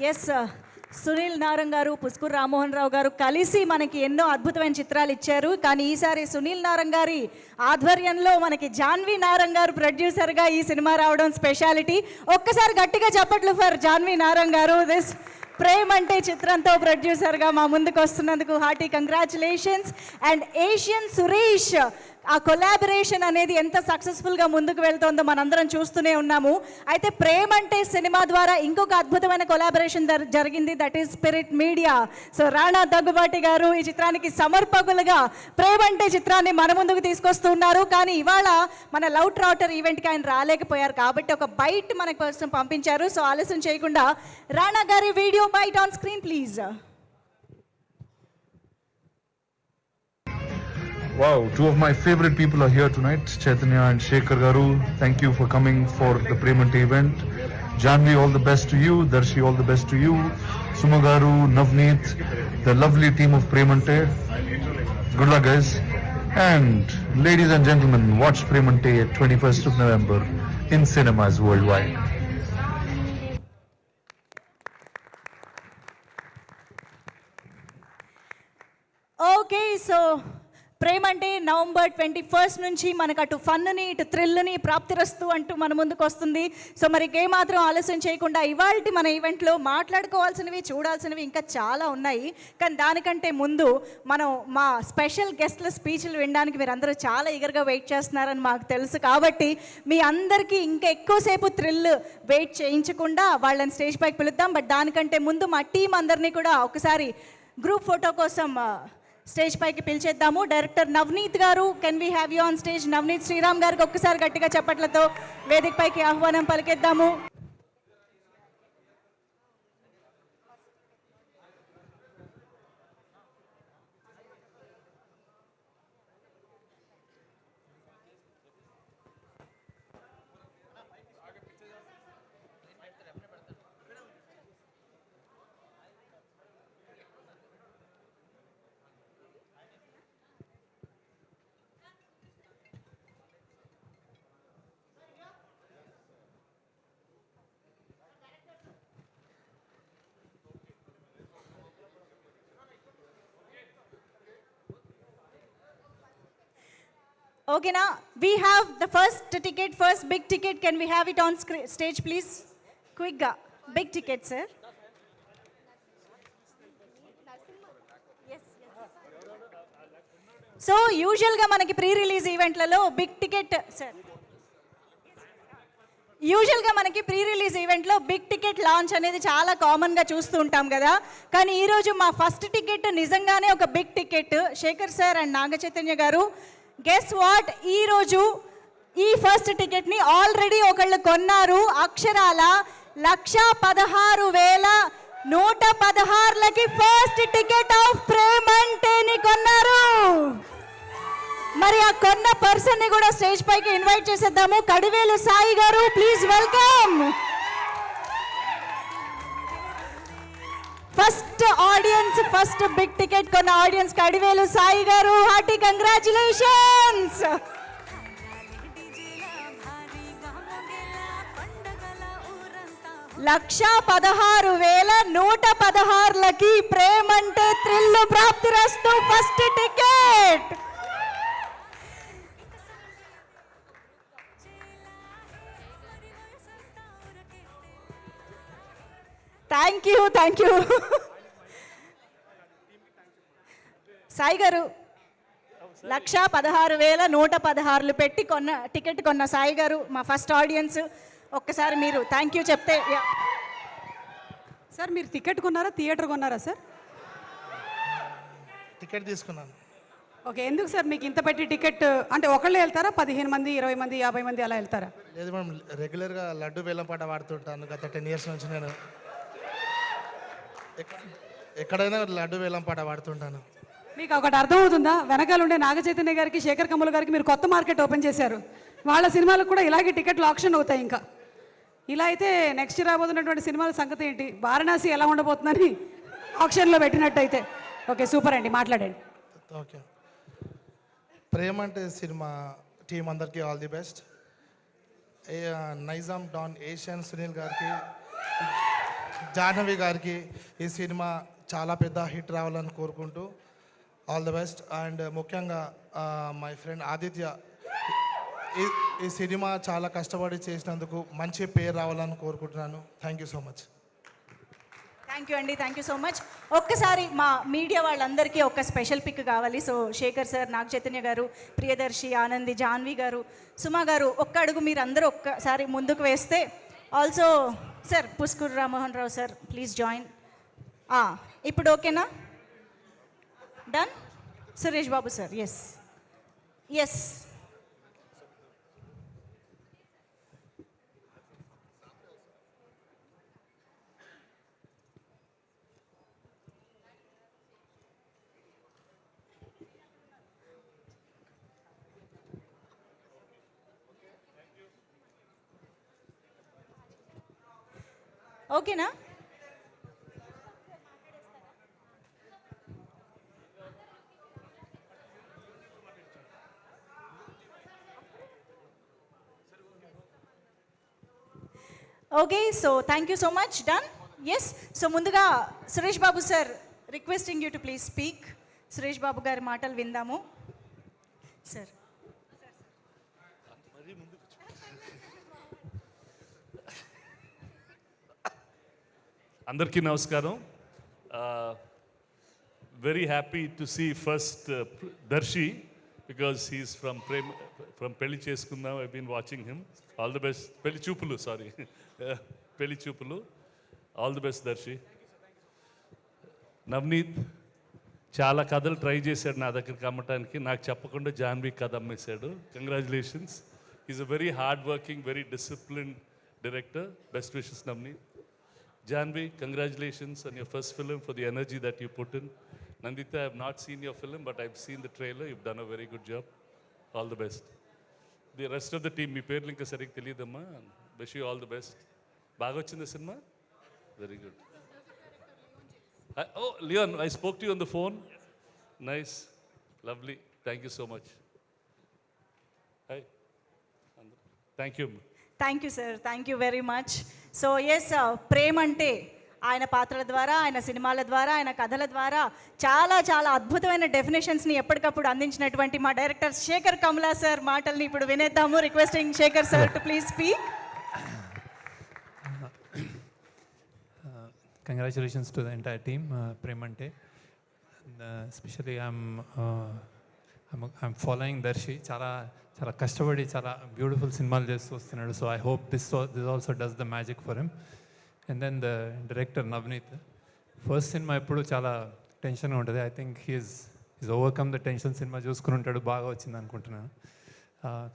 Yes Sunil Narang గారు, పుస్కూర్ రామ్మోహన్ రావు గారు కలిసి మనకి ఎన్నో అద్భుతమైన చిత్రాలు ఇచ్చారు. కానీ ఈసారి సునీల్ నారంగ్ గారి ఆధ్వర్యంలో మనకి జాన్వీ నారంగ్ గారు ప్రొడ్యూసర్గా ఈ సినిమా రావడం స్పెషాలిటీ. ఒక్కసారి గట్టిగా చెప్పట్లు ఫర్ జాన్వీ నారంగ్ గారు. దిస్ ప్రేమ్ అంటే చిత్రంతో ప్రొడ్యూసర్గా మా ముందుకు వస్తున్నందుకు hearty congratulations. And Asian Suresh, ఆ కొలాబరేషన్ అనేది ఎంత సక్సెస్ఫుల్గా ముందుకు వెళ్తుందో మనందరం చూస్తూనే ఉన్నాము. అయితే ప్రేమ్ అంటే సినిమా ద్వారా ఇంకొక అద్భుతమైన కొలాబరేషన్ జరిగింది, that is spirit media. So Rana Daggubati గారు ఈ చిత్రానికి సమర్పకులుగా ప్రేమ్ అంటే చిత్రాన్ని మన ముందుకు తీసుకొస్తున్నారు. కానీ ఇవాళ మన లవ్ ట్రాటర్ ఈవెంట్కి ఆయన రాలేకపోయారు కాబట్టి ఒక బైట్ మన కోసం పంపించారు. సో ఆలస్యం చేయకుండా రాణా గారి video byte on screen please. Wow, two of my favorite people are here tonight, Chaitanya and Shekhar Garu. Thank you for coming for the Premante event. Janvi, all the best to you. Darshi, all the best to you. Suma Garu, Navneet, the lovely team of Premante. Good luck, guys. And ladies and gentlemen, watch Premante at 21st of November in cinemas worldwide. Okay, so Premante November 21 నుంచి మనకు అటు funny ఇటు థ్రిల్ని ప్రాప్తిరస్తూ అంటూ మన ముందుకు వస్తుంది. So మరి ఏమాత్రం ఆలస్యం చేయకుండా ఇవాళ మన ఈవెంట్లో మాట్లాడుకోవాల్సినవి చూడాల్సినవి ఇంకా చాలా ఉన్నాయి. కానీ దానికంటే ముందు మనం మా స్పెషల్ గెస్ట్ల స్పీచ్లు వినడానికి మీరు అందరూ చాలా ఈగర్గా వెయిట్ చేస్తున్నారని మాకు తెలుసు. కాబట్టి మీ అందరికీ ఇంకా ఎక్కువసేపు థ్రిల్ వెయిట్ చేయించకుండా వాళ్ళని స్టేజ్ పైకి పిలుద్దాం. బట్ దానికంటే ముందు మా టీం అందరినీ కూడా ఒకసారి గ్రూప్ ఫోటో కోసం స్టేజ్ పైకి పిలిచేద్దాము. డైరెక్టర్ నవనీత్ గారు, can we have you on stage? Navaneeth Sriram గారికి ఒక్కసారి గట్టిగా చప్పట్లతో వేదిక పైకి ఆహ్వానం పలికేద్దాము. Okay, now we have the first ticket, first big ticket. Can we have it on stage, please? Quick, big ticket, sir. So యూజువల్గా మనకి ప్రీ రిలీజ్ ఈవెంట్లలో బిగ్ టికెట్ సార్ యూజువల్గా మనకి ప్రీ రిలీజ్ ఈవెంట్లో బిగ్ టికెట్ లాంచ్ అనేది చాలా కామన్గా చూస్తూ ఉంటాం కదా. కానీ ఈరోజు మా ఫస్ట్ టికెట్ నిజంగానే ఒక big ticket. Shekhar sir and Naga Chaitanya garu, guess what, ఈరోజు ఈ ఫస్ట్ టికెట్ని ఆల్రెడీ ఒకళ్ళు కొన్నారు. అక్షరాల 116,116 ఫస్ట్ టికెట్ ఆఫ్ ప్రేమ్ అంటేని కొన్నారు. మరి ఆ కొన్న పర్సన్ ని కూడా స్టేజ్ పైకి ఇన్వైట్ చేసేద్దాము. Kadivelu Sai garu, please welcome. First audience, first big ticket కొన్న audience Kadivelu Sai garu, hearty congratulations. $116,116 Prem అంటే థ్రిల్ ప్రాప్తిరస్తు first ticket. Thank you Sai garu. 116,116 పెట్టి కొన్న టికెట్ కొన్న సాయి గారు, మా ఫస్ట్ ఆడియన్స్, ఒక్కసారి మీరు థ్యాంక్ యూ చెప్తే. సార్ మీరు టికెట్ కొన్నారా, థియేటర్ కొన్నారా సార్? టికెట్ తీసుకున్నాను. ఓకే, ఎందుకు సార్ మీకు ఇంత పెట్టి టికెట్? అంటే ఒకళ్ళే వెళ్తారా, 15 మంది, 20 మంది, 50 మంది అలా వెళ్తారా? లేదు మేడం, రెగ్యులర్గా లడ్డు బెల్లం పాట వాడుతుంటాను. గత 10 years నుంచి నేను ఎక్కడైనా లడ్డు బెల్లం పాట వాడుతుంటాను. మీకు ఒకటి అర్థమవుతుందా? వెనకాల ఉండే నాగ చైతన్య గారికి, శేఖర్ కమ్ముల గారికి మీరు కొత్త మార్కెట్ ఓపెన్ చేశారు. వాళ్ళ సినిమాలకు కూడా ఇలాగే టికెట్లు ఆప్షన్ అవుతాయి. ఇంకా ఇలా అయితే నెక్స్ట్ రాబోతున్నటువంటి సినిమాల సంగతి ఏంటి? వారణాసి ఎలా ఉండబోతుందని ఆప్షన్లో పెట్టినట్టయితే. ఓకే, సూపర్ అండి, మాట్లాడండి. Okay, Premante cinema team అందరికీ ఆల్ ది బెస్ట్. నైజాం డాన్ ఏషియన్ సునీల్ గారికి జాహ్నవి గారికి ఈ సినిమా చాలా పెద్ద హిట్ రావాలని కోరుకుంటూ ఆల్ ద బెస్ట్. అండ్ ముఖ్యంగా మై ఫ్రెండ్ ఆదిత్య ఈ సినిమా చాలా కష్టపడి చేసినందుకు మంచి పేరు రావాలని కోరుకుంటున్నాను. Thank you so much. Thank you అండి, థ్యాంక్ యూ సో మచ్. ఒక్కసారి మా మీడియా వాళ్ళందరికీ ఒక స్పెషల్ పిక్ కావాలి. సో శేఖర్ సార్, నాగ చైతన్య గారు, ప్రియదర్శి, ఆనంది, జాన్వి గారు, సుమా గారు, ఒక్క అడుగు మీరు అందరూ ఒక్కసారి ముందుకు వేస్తే. Also sir Pushkar Rammohan Rao sir, please join. ఇప్పుడు ఓకేనా? Done. Suresh Babu sir, yes yes. ఓకేనా? Okay, so thank you so much. Done. Yes. So ముందుగా Suresh Babu sir, requesting you to please speak. Suresh Babu గారి మాటలు విందాము సార్. అందరికీ నమస్కారం. Very happy to see first Darshi because he's from పెళ్లి చేసుకుందాం. I been watching him. All the best. పెళ్లి చూపులు, సారీ, పెళ్లి చూపులు. All the best Darshi. Navaneeth చాలా కథలు ట్రై చేశాడు నా దగ్గరికి అమ్మటానికి. నాకు చెప్పకుండా జాన్వి కథ అమ్మేశాడు. Congratulations. Is a very hard working, very disciplined director. Best wishes Navneet. Janvi, congratulations on your first film, for the energy that you put in. Nandita, I have not seen your film, but I've seen the trailer. You've done a very good job. All the best. The rest of the team, మీ పేర్లు ఇంకా సరిగ్గా తెలియదమ్మా. Wish you all the best. బాగా వచ్చింది cinema? Very good. Oh, Leon, I spoke to you on the phone. Nice. Lovely. Thank you so much. Hi. Thank you. Thank you sir, thank you very much. So yes, Premante ఆయన పాత్రల ద్వారా, ఆయన సినిమాల ద్వారా, ఆయన కథల ద్వారా చాలా చాలా అద్భుతమైన డెఫినేషన్స్ని ఎప్పటికప్పుడు అందించినటువంటి మా డైరెక్టర్ శేఖర్ కమ్లా సార్ మాటల్ని ఇప్పుడు వినేద్దాము. Requesting Shekhar sir to please speak. Congratulations to the entire team, Premante. Especially I'm following Darshi. చాలా కష్టపడి చాలా బ్యూటిఫుల్ సినిమాలు చేస్తూ వస్తున్నాడు. So I hope this also does the magic for him. And then the director Navaneeth. First cinema ఎప్పుడు చాలా టెన్షన్గా ఉంటుంది. I think he's overcome the tension. Cinema చూసుకుని ఉంటాడు. బాగా వచ్చింది అనుకుంటున్నాను.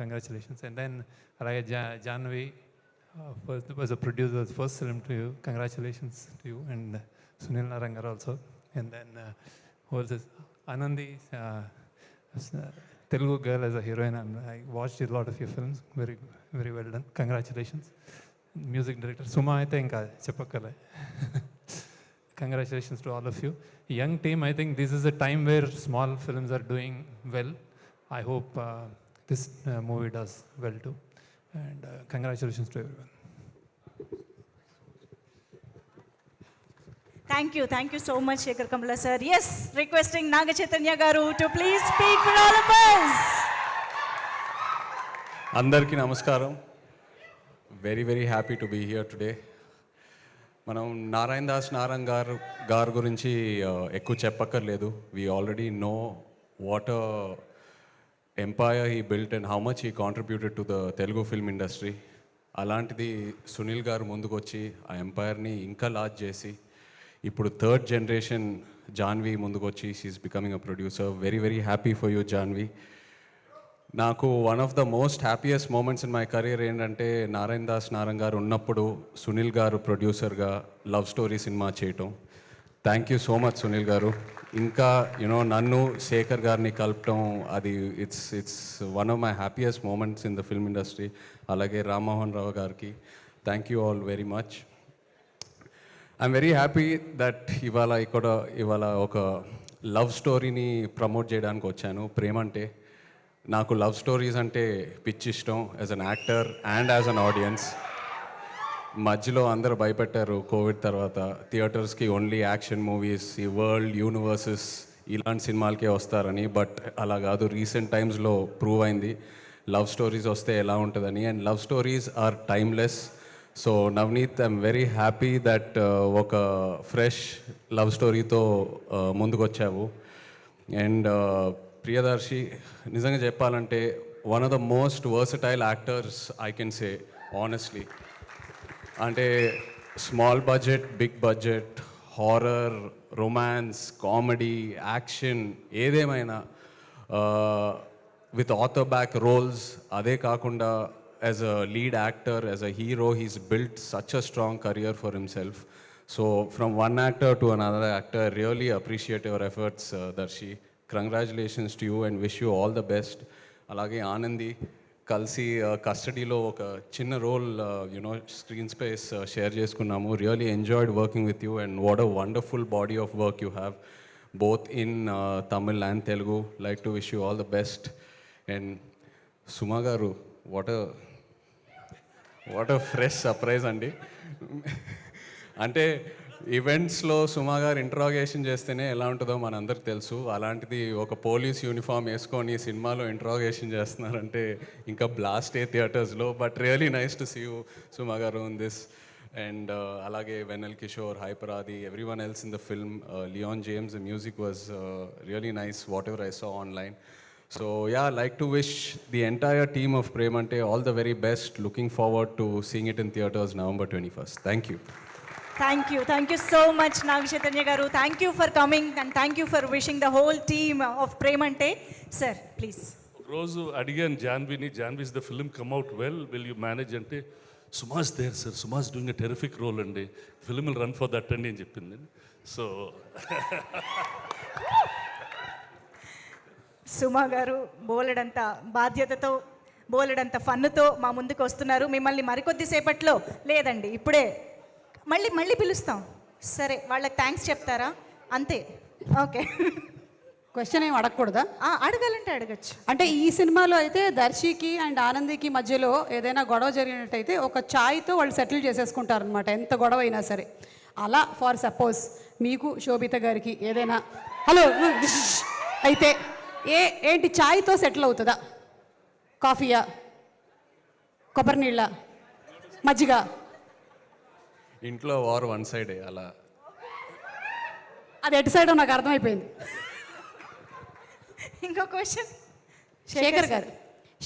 కంగ్రాచులేషన్స్. అండ్ దెన్ అలాగే Jahnavi was a producer, first film to you. Congratulations to you. And Sunil Narangar also. And then who else is Anandi, Telugu girl as a heroine. And I watched a lot of your films. Very, very well done. Congratulations. Music director Suma, I think cheppakale. Congratulations to all of you. Young team, I think this is a time where small films are doing well. I hope this movie does well too. And congratulations to everyone. Thank you so much, Shekhar Kamla sir. Yes, requesting Naga Chaitanya garu to please speak for all of us. అందరికీ నమస్కారం. Very happy to be here today. మనం నారాయణ దాస్ గారు గురించి ఎక్కువ చెప్పక్కర్లేదు. We already know what empire he built and how much he contributed to the Telugu film industry. అలాంటిది సునీల్ గారు ముందుకు వచ్చి ఆ ఎంపైర్ని ఇంకా లార్జ్ చేసి ఇప్పుడు థర్డ్ జనరేషన్ జాన్వి ముందుకు వచ్చి she is becoming a producer. Very happy for you Janhvi. నాకు one of the most happiest moments in my career ఏంటంటే నారాయణ దాస్ గారు ఉన్నప్పుడు సునీల్ గారు ప్రొడ్యూసర్గా లవ్ స్టోరీ సినిమా చేయటం. Thank you so much Sunil గారు. ఇంకా నన్ను శేఖర్ గారిని కలపటం, అది it's one of my happiest moments in the film industry. అలాగే రామ్మోహన్ రావు గారికి thank you all very much. I'm very happy that ఇవాళ ఒక లవ్ స్టోరీని ప్రమోట్ చేయడానికి వచ్చాను. ప్రేమంటే నాకు లవ్ స్టోరీస్ అంటే పిచ్చి ఇష్టం as an actor and as an audience. మధ్యలో అందరూ భయపెట్టారు కోవిడ్ తర్వాత థియేటర్స్కి ఓన్లీ యాక్షన్ మూవీస్, ఈ వరల్డ్ యూనివర్సెస్ ఇలాంటి సినిమాలకే వస్తారని. బట్ అలా కాదు, రీసెంట్ టైమ్స్లో ప్రూవ్ అయింది లవ్ స్టోరీస్ వస్తే ఎలా ఉంటుందని. And love stories are timeless. So Navneet, I'm very happy that ఒక ఫ్రెష్ లవ్ స్టోరీతో ముందుకు వచ్చావు. అండ్ ప్రియదర్శి, నిజంగా చెప్పాలంటే one of the most versatile actors I can say honestly. అంటే small budget, big budget, horror, romance, comedy, action ఏదేమైనా with author backed roles. అదే కాకుండా as a lead actor, as a hero, he's built such a strong career for himself. So from one actor to another actor, really appreciate your efforts Darshi. Congratulations to you and wish you all the best. అలాగే ఆనంది, కలిసి కస్టడీలో ఒక చిన్న role you know screen space share చేసుకున్నాము. Really enjoyed working with you and what a wonderful body of work you have both in Tamil and Telugu. Like to wish you all the best. And Suma గారు, what a fresh surprise అండి. అంటే ఈవెంట్స్లో సుమా గారు interrogation చేస్తేనే ఎలా ఉంటుందో మనందరికి తెలుసు. అలాంటిది ఒక పోలీస్ యూనిఫామ్ వేసుకొని సినిమాలో ఇంట్రాగేషన్ చేస్తున్నారంటే ఇంకా బ్లాస్ట్ ఏ థియేటర్స్లో. But really nice to see you Suma garu in this. And అలాగే Vennela Kishore, Hyper Aadi, every one else in the film, Leon James, the music was really nice whatever I saw online. So yeah, I'd like to wish the entire team of Premante all the very best. Looking forward to seeing it in theaters November 21st. Thank you. Thank you so much, Naga Chaitanya garu. Thank you for coming and thank you for wishing the whole team of Premante. Sir, please. రోజు అడిగాను జాన్వీని, Janhvi is the film come out well, will you manage అంటే Suma's there sir, Suma's doing a terrific role అండి, film will run for that అండి అని చెప్పింది. So సుమా గారు బోలెడంత బాధ్యతతో, బోలెడంత ఫన్నుతో మా ముందుకు వస్తున్నారు. మిమ్మల్ని మరికొద్దిసేపట్లో, లేదండి ఇప్పుడే మళ్ళీ పిలుస్తాం. సరే, వాళ్ళకి థ్యాంక్స్ చెప్తారా? అంతే, ఓకే. క్వశ్చన్ ఏం అడగకూడదా? అడగాలంటే అడగచ్చు. అంటే ఈ సినిమాలో అయితే దర్శికి అండ్ ఆనందికి మధ్యలో ఏదైనా గొడవ జరిగినట్టయితే ఒక ఛాయ్తో వాళ్ళు సెటిల్ చేసేసుకుంటారనమాట, ఎంత గొడవ అయినా సరే. అలా ఫర్ సపోజ్ మీకు శోభిత గారికి ఏదైనా హలో అయితే ఏంటి ఛాయ్తో సెటిల్ అవుతుందా? కాఫీయా, కొబ్బరి నీళ్ళ, మజ్జిగ? ఇంట్లో వార్ వన్ సైడే అలా. అది ఎటు సైడో నాకు అర్థమైపోయింది. ఇంకో క్వశ్చన్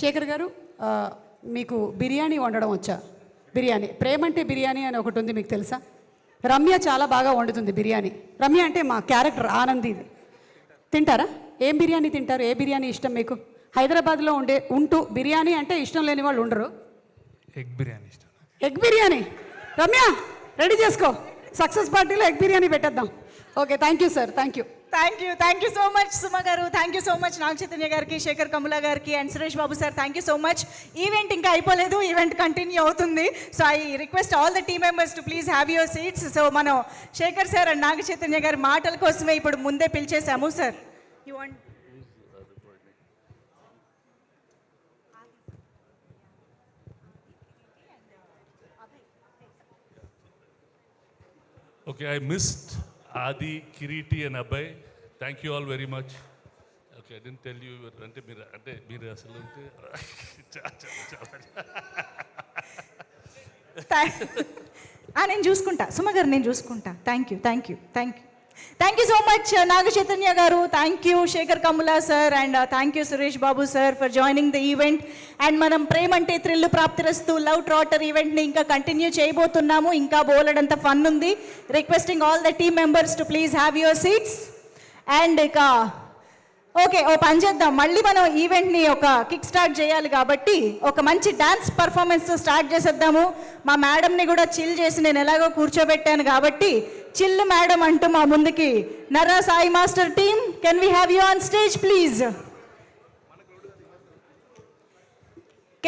శేఖర్ గారు, మీకు బిర్యానీ వండడం వచ్చా? బిర్యానీ, ప్రేమంటే బిర్యానీ అని ఒకటి ఉంది, మీకు తెలుసా? రమ్య చాలా బాగా వండుతుంది బిర్యానీ. రమ్య అంటే మా క్యారెక్టర్ ఆనంది. తింటారా? ఏం బిర్యానీ తింటారు? ఏ బిర్యానీ ఇష్టం మీకు? హైదరాబాద్లో ఉంటూ బిర్యానీ అంటే ఇష్టం లేని వాళ్ళు ఉండరు. ఎగ్ బిర్యానీ ఇష్టం. ఎగ్ బిర్యానీ. రమ్య రెడీ చేసుకో, సక్సెస్ పార్టీలో ఎగ్ బిర్యానీ పెట్టేద్దాం. Okay, thank you sir. Thank you so much Suma గారు. Thank you so much Naga Chaitanya గారికి, శేఖర్ కమ్ముల గారికి and Suresh Babu sir. Thank you so much. Event ఇంకా అయిపోలేదు, ఈవెంట్ కంటిన్యూ అవుతుంది. So I request all the team members to please have your seats. So మనం Shekhar sir and Naga Chaitanya గారి మాటల కోసమే ఇప్పుడు ముందే పిలిచేసాము. Sir, you want? Okay, I missed Adi, Kiriti and Abhay. Thank you all very much. Okay, I didn't tell you, అంటే మీరు అసలు నేను చూసుకుంటా, సుమ గారు నేను చూసుకుంటా. Thank you so much Naga Chaitanya గారు. Thank you Sekhar Kammula sir and thank you Suresh Babu sir for joining the event. And మనం Premante thrill Praptirasthu love trotter ఈవెంట్ని ఇంకా కంటిన్యూ చేయబోతున్నాము. ఇంకా బోలెడంత ఫన్ ఉంది. Requesting all the team members to please have your seats. And ఇక okay, ఓ పని చేద్దాం, మళ్ళీ మనం ఈవెంట్ని ఒక కిక్ స్టార్ట్ చేయాలి కాబట్టి ఒక మంచి డాన్స్ పర్ఫార్మెన్స్తో స్టార్ట్ చేసేద్దాము. మా మేడంని కూడా చిల్ చేసి నేను ఎలాగో కూర్చోబెట్టాను కాబట్టి చిల్లు మేడం అంటూ మా ముందుకి Narra Sai master team, can we have you on stage please?